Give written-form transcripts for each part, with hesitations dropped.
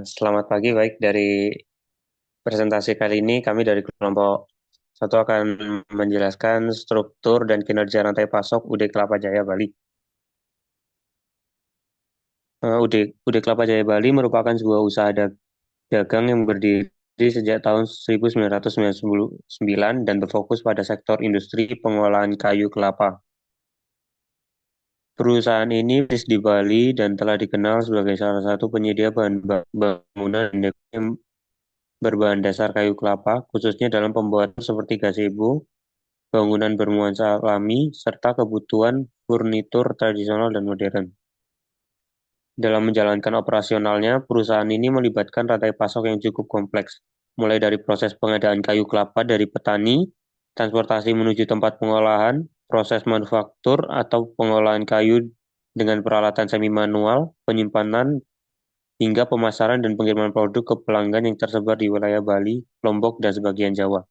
Selamat pagi, baik dari presentasi kali ini kami dari kelompok satu akan menjelaskan struktur dan kinerja rantai pasok UD Kelapa Jaya Bali. UD Kelapa Jaya Bali merupakan sebuah usaha dagang yang berdiri sejak tahun 1999 dan berfokus pada sektor industri pengolahan kayu kelapa. Perusahaan ini berdiri di Bali dan telah dikenal sebagai salah satu penyedia bahan bangunan dan dekorasi berbahan dasar kayu kelapa, khususnya dalam pembuatan seperti gazebo, bangunan bernuansa alami, serta kebutuhan furnitur tradisional dan modern. Dalam menjalankan operasionalnya, perusahaan ini melibatkan rantai pasok yang cukup kompleks, mulai dari proses pengadaan kayu kelapa dari petani, transportasi menuju tempat pengolahan, proses manufaktur atau pengolahan kayu dengan peralatan semi manual, penyimpanan, hingga pemasaran dan pengiriman produk ke pelanggan yang tersebar di wilayah Bali, Lombok, dan sebagian Jawa.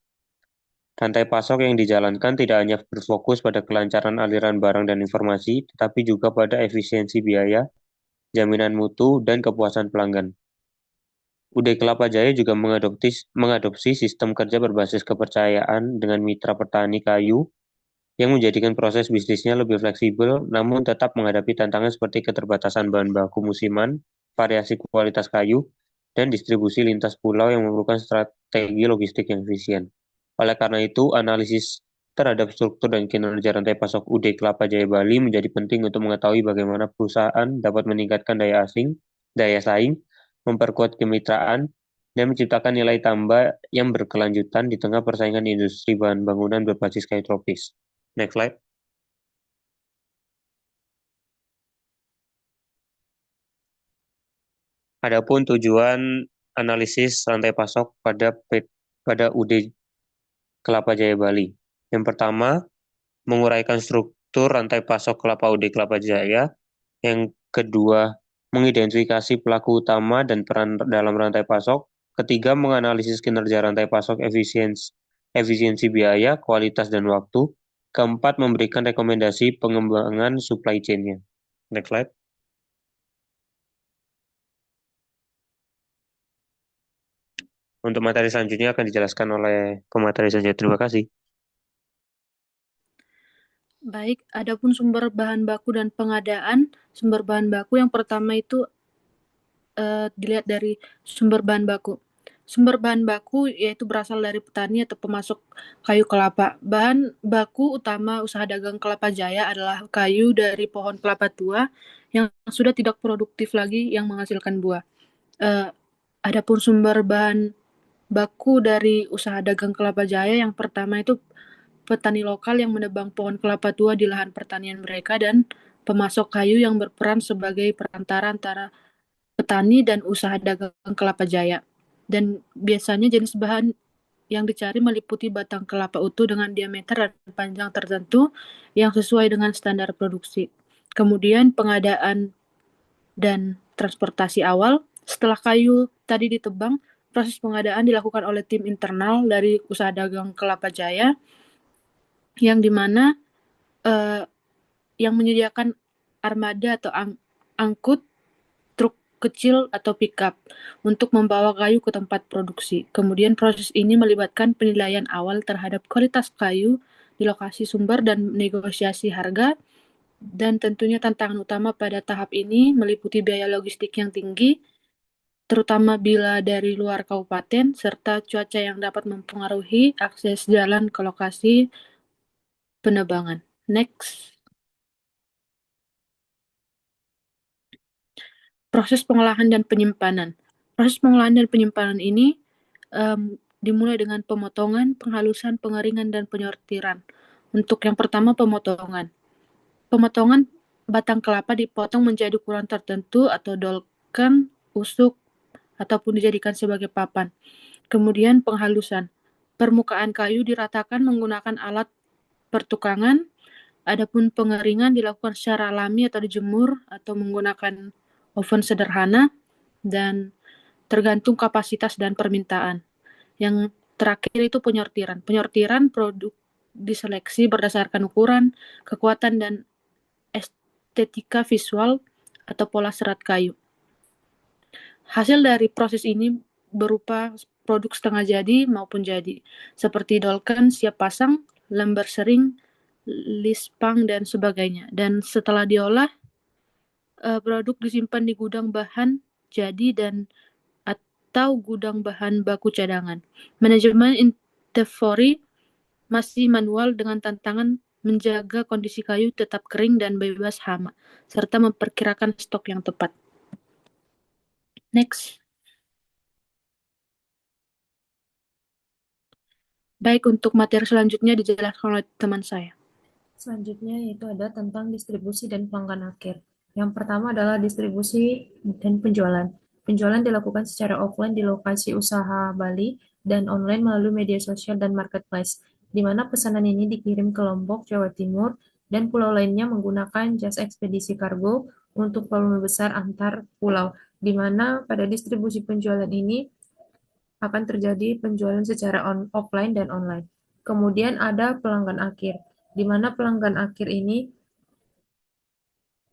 Rantai pasok yang dijalankan tidak hanya berfokus pada kelancaran aliran barang dan informasi, tetapi juga pada efisiensi biaya, jaminan mutu, dan kepuasan pelanggan. UD Kelapa Jaya juga mengadopsi sistem kerja berbasis kepercayaan dengan mitra petani kayu yang menjadikan proses bisnisnya lebih fleksibel, namun tetap menghadapi tantangan seperti keterbatasan bahan baku musiman, variasi kualitas kayu, dan distribusi lintas pulau yang memerlukan strategi logistik yang efisien. Oleh karena itu, analisis terhadap struktur dan kinerja rantai pasok UD Kelapa Jaya Bali menjadi penting untuk mengetahui bagaimana perusahaan dapat meningkatkan daya saing, memperkuat kemitraan, dan menciptakan nilai tambah yang berkelanjutan di tengah persaingan industri bahan bangunan berbasis kayu tropis. Next slide. Adapun tujuan analisis rantai pasok pada UD Kelapa Jaya Bali. Yang pertama, menguraikan struktur rantai pasok kelapa UD Kelapa Jaya. Yang kedua, mengidentifikasi pelaku utama dan peran dalam rantai pasok. Ketiga, menganalisis kinerja rantai pasok efisiensi biaya, kualitas, dan waktu. Keempat, memberikan rekomendasi pengembangan supply chain-nya. Next slide. Untuk materi selanjutnya akan dijelaskan oleh pemateri selanjutnya. Terima kasih. Baik, adapun sumber bahan baku dan pengadaan sumber bahan baku yang pertama itu dilihat dari sumber bahan baku. Sumber bahan baku yaitu berasal dari petani atau pemasok kayu kelapa. Bahan baku utama usaha dagang Kelapa Jaya adalah kayu dari pohon kelapa tua yang sudah tidak produktif lagi yang menghasilkan buah. Uh, Adapun sumber bahan baku dari usaha dagang Kelapa Jaya yang pertama itu petani lokal yang menebang pohon kelapa tua di lahan pertanian mereka dan pemasok kayu yang berperan sebagai perantara antara petani dan usaha dagang Kelapa Jaya. Dan biasanya jenis bahan yang dicari meliputi batang kelapa utuh dengan diameter dan panjang tertentu yang sesuai dengan standar produksi. Kemudian pengadaan dan transportasi awal. Setelah kayu tadi ditebang, proses pengadaan dilakukan oleh tim internal dari usaha dagang Kelapa Jaya yang dimana yang menyediakan armada atau angkut truk kecil atau pickup untuk membawa kayu ke tempat produksi. Kemudian proses ini melibatkan penilaian awal terhadap kualitas kayu di lokasi sumber dan negosiasi harga. Dan tentunya tantangan utama pada tahap ini meliputi biaya logistik yang tinggi, terutama bila dari luar kabupaten, serta cuaca yang dapat mempengaruhi akses jalan ke lokasi penebangan. Next. Proses pengolahan dan penyimpanan. Proses pengolahan dan penyimpanan ini dimulai dengan pemotongan, penghalusan, pengeringan, dan penyortiran. Untuk yang pertama, pemotongan. Pemotongan batang kelapa dipotong menjadi ukuran tertentu atau dolken, usuk, ataupun dijadikan sebagai papan. Kemudian penghalusan. Permukaan kayu diratakan menggunakan alat pertukangan, adapun pengeringan dilakukan secara alami atau dijemur atau menggunakan oven sederhana, dan tergantung kapasitas dan permintaan. Yang terakhir itu penyortiran. Penyortiran produk diseleksi berdasarkan ukuran, kekuatan, dan estetika visual atau pola serat kayu. Hasil dari proses ini berupa produk setengah jadi maupun jadi, seperti dolken, siap pasang, lembar sering, lispang, dan sebagainya. Dan setelah diolah, produk disimpan di gudang bahan jadi dan atau gudang bahan baku cadangan. Manajemen inventory masih manual dengan tantangan menjaga kondisi kayu tetap kering dan bebas hama, serta memperkirakan stok yang tepat. Next. Baik, untuk materi selanjutnya dijelaskan oleh teman saya. Selanjutnya yaitu ada tentang distribusi dan pelanggan akhir. Yang pertama adalah distribusi dan penjualan. Penjualan dilakukan secara offline di lokasi usaha Bali dan online melalui media sosial dan marketplace, di mana pesanan ini dikirim ke Lombok, Jawa Timur, dan pulau lainnya menggunakan jasa ekspedisi kargo untuk volume besar antar pulau, di mana pada distribusi penjualan ini akan terjadi penjualan secara offline dan online. Kemudian ada pelanggan akhir, di mana pelanggan akhir ini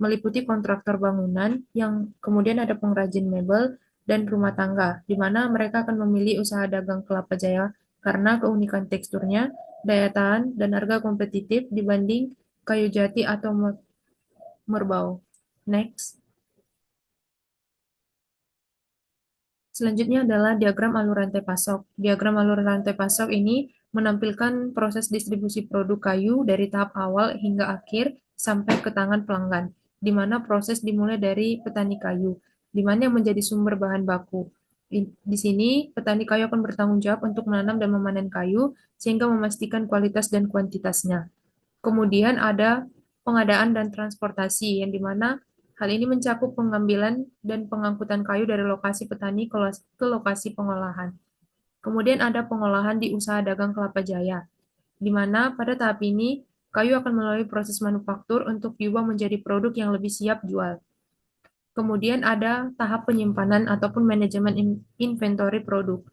meliputi kontraktor bangunan, yang kemudian ada pengrajin mebel dan rumah tangga, di mana mereka akan memilih usaha dagang kelapa jaya karena keunikan teksturnya, daya tahan, dan harga kompetitif dibanding kayu jati atau merbau. Next. Selanjutnya adalah diagram alur rantai pasok. Diagram alur rantai pasok ini menampilkan proses distribusi produk kayu dari tahap awal hingga akhir sampai ke tangan pelanggan, di mana proses dimulai dari petani kayu, di mana yang menjadi sumber bahan baku. Di sini, petani kayu akan bertanggung jawab untuk menanam dan memanen kayu, sehingga memastikan kualitas dan kuantitasnya. Kemudian ada pengadaan dan transportasi, yang dimana hal ini mencakup pengambilan dan pengangkutan kayu dari lokasi petani ke lokasi pengolahan. Kemudian ada pengolahan di usaha dagang kelapa jaya, di mana pada tahap ini kayu akan melalui proses manufaktur untuk diubah menjadi produk yang lebih siap jual. Kemudian ada tahap penyimpanan ataupun manajemen inventory produk,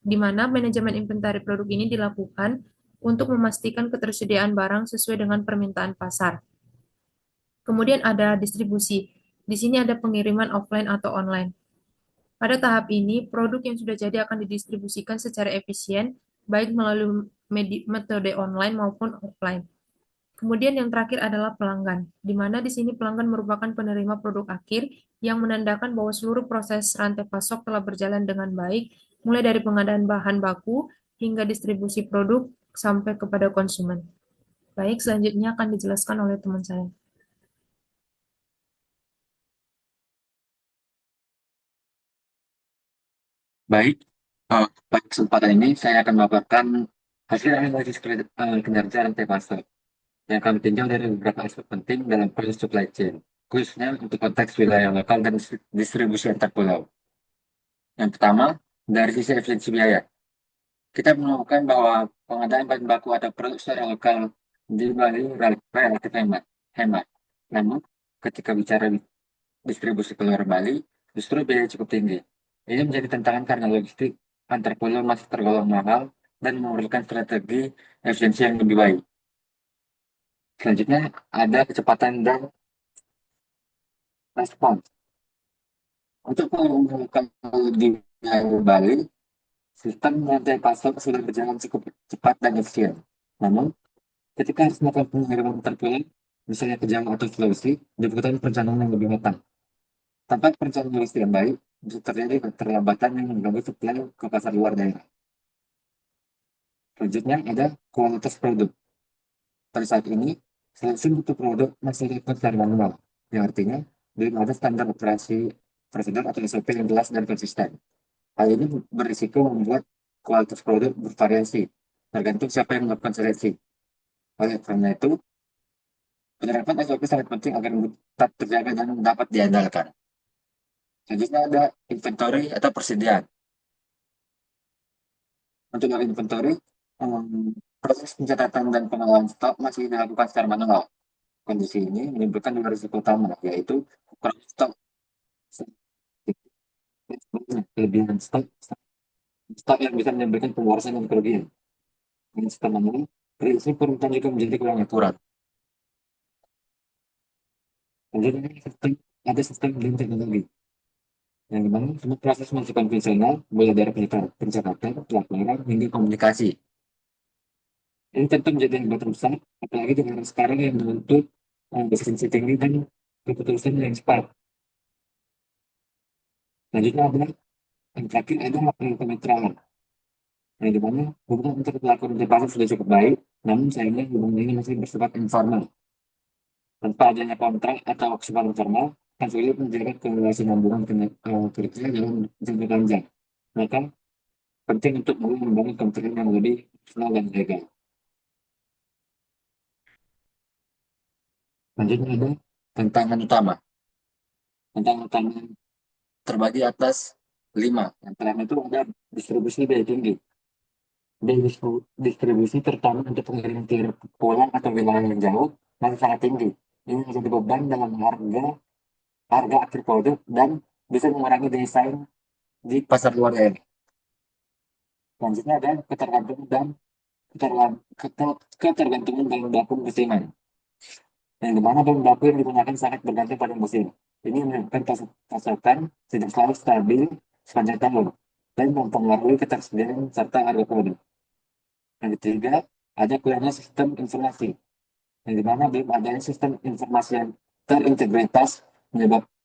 di mana manajemen inventaris produk ini dilakukan untuk memastikan ketersediaan barang sesuai dengan permintaan pasar. Kemudian ada distribusi. Di sini ada pengiriman offline atau online. Pada tahap ini, produk yang sudah jadi akan didistribusikan secara efisien, baik melalui metode online maupun offline. Kemudian yang terakhir adalah pelanggan, di mana di sini pelanggan merupakan penerima produk akhir yang menandakan bahwa seluruh proses rantai pasok telah berjalan dengan baik, mulai dari pengadaan bahan baku hingga distribusi produk sampai kepada konsumen. Baik, selanjutnya akan dijelaskan oleh teman saya. Baik, pada kesempatan ini saya akan memaparkan hasil analisis kinerja rantai pasok yang kami tinjau dari beberapa aspek penting dalam proses supply chain, khususnya untuk konteks wilayah lokal dan distribusi antar pulau. Yang pertama, dari sisi efisiensi biaya, kita menemukan bahwa pengadaan bahan baku atau produk secara lokal di Bali relatif hemat. hemat. Namun, ketika bicara distribusi ke luar Bali, justru biaya cukup tinggi. Ini menjadi tantangan karena logistik antar pulau masih tergolong mahal dan memerlukan strategi efisiensi yang lebih baik. Selanjutnya, ada kecepatan dan respons. Untuk menggunakan di Bali, sistem rantai pasok sudah berjalan cukup cepat dan efisien. Namun, ketika harus melakukan pengiriman terpulang, misalnya ke Jawa atau Sulawesi, dibutuhkan perencanaan yang lebih matang. Tanpa perencanaan logistik yang baik, bisa terjadi keterlambatan yang mengganggu supply ke pasar luar daerah. Selanjutnya ada kualitas produk. Pada saat ini, seleksi untuk produk masih dilakukan secara manual, yang artinya belum ada standar operasi prosedur atau SOP yang jelas dan konsisten. Hal ini berisiko membuat kualitas produk bervariasi, tergantung siapa yang melakukan seleksi. Oleh karena itu, penerapan SOP sangat penting agar tetap terjaga dan dapat diandalkan. Selanjutnya ada inventory atau persediaan. Untuk inventory, proses pencatatan dan pengolahan stok masih dilakukan secara manual. Kondisi ini menimbulkan dua risiko utama, yaitu kurang stok, kelebihan stok yang bisa menimbulkan pemborosan dan kerugian. Dengan sistem manual, prinsip permintaan juga menjadi kurang akurat. Kemudian ada sistem link teknologi. yang dimana semua proses masih konvensional, mulai dari pencatatan, pelaporan, hingga komunikasi. Ini tentu menjadi hambatan besar, apalagi dengan sekarang yang menuntut efisiensi tinggi dan keputusan yang cepat. Selanjutnya ada yang terakhir ada kemitraan, yang dimana hubungan antar pelaku dan pasar sudah cukup baik, namun sayangnya hubungan ini masih bersifat informal. Tanpa adanya kontrak atau kesepakatan formal, akan sulit menjaga kesinambungan kerja dalam jangka panjang. Maka penting untuk mulai membangun kontrak yang lebih profesional dan legal. Selanjutnya ada tantangan utama. Tantangan utama terbagi atas 5. Yang pertama itu ada distribusi biaya tinggi. Dan distribusi terutama untuk pengirim pulang atau wilayah yang jauh masih sangat tinggi. Ini menjadi beban dalam harga akhir produk dan bisa mengurangi daya saing di pasar luar daerah. Selanjutnya ada ketergantungan dan ketergantungan bahan baku musiman. Yang dimana bahan baku yang digunakan sangat bergantung pada musim. Ini menyebabkan pasokan tidak selalu stabil sepanjang tahun dan mempengaruhi ketersediaan serta harga produk. Yang ketiga, ada kurangnya sistem informasi, yang dimana belum adanya sistem informasi yang terintegritas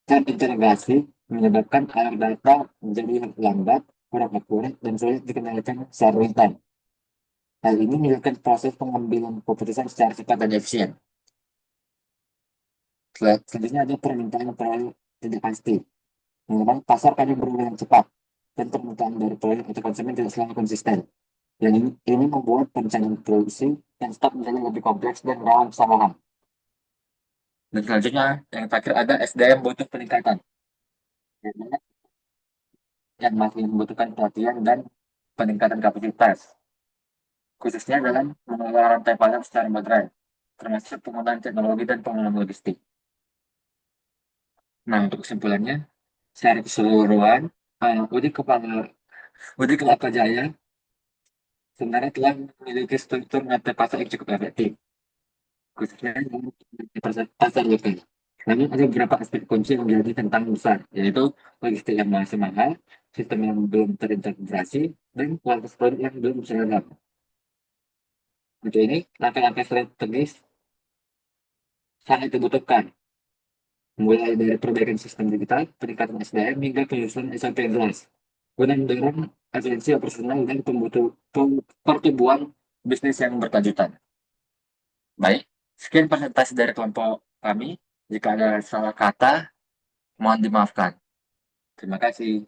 terintegrasi menyebabkan alur data menjadi lambat, kurang akurat, dan sulit dikendalikan secara real time. Hal ini menyebabkan proses pengambilan keputusan secara cepat dan efisien. Selanjutnya ada permintaan proyek tidak pasti, yang dimana pasar kadang berubah yang cepat, dan permintaan dari proyek atau konsumen tidak selalu konsisten. Yang ini membuat perencanaan produksi yang tetap menjadi lebih kompleks dan rawan kesalahan. Dan selanjutnya, yang terakhir ada SDM butuh peningkatan, yang masih membutuhkan pelatihan dan peningkatan kapasitas, khususnya dalam mengelola rantai pasok secara modern, termasuk penggunaan teknologi dan pengelolaan logistik. Nah, untuk kesimpulannya, secara keseluruhan, Udi Kelapa Jaya sebenarnya telah memiliki struktur rantai pasok yang cukup efektif, khususnya dalam pasar lokal. Namun ada beberapa aspek kunci yang menjadi tantangan besar, yaitu logistik yang masih mahal, sistem yang belum terintegrasi, dan kualitas produk yang belum seragam. Untuk ini, langkah-langkah strategis sangat dibutuhkan, mulai dari perbaikan sistem digital, peningkatan SDM, hingga penyusunan SOP yang jelas, guna mendorong efisiensi operasional dan pertumbuhan bisnis yang berkelanjutan. Baik, sekian presentasi dari kelompok kami. Jika ada salah kata, mohon dimaafkan. Terima kasih.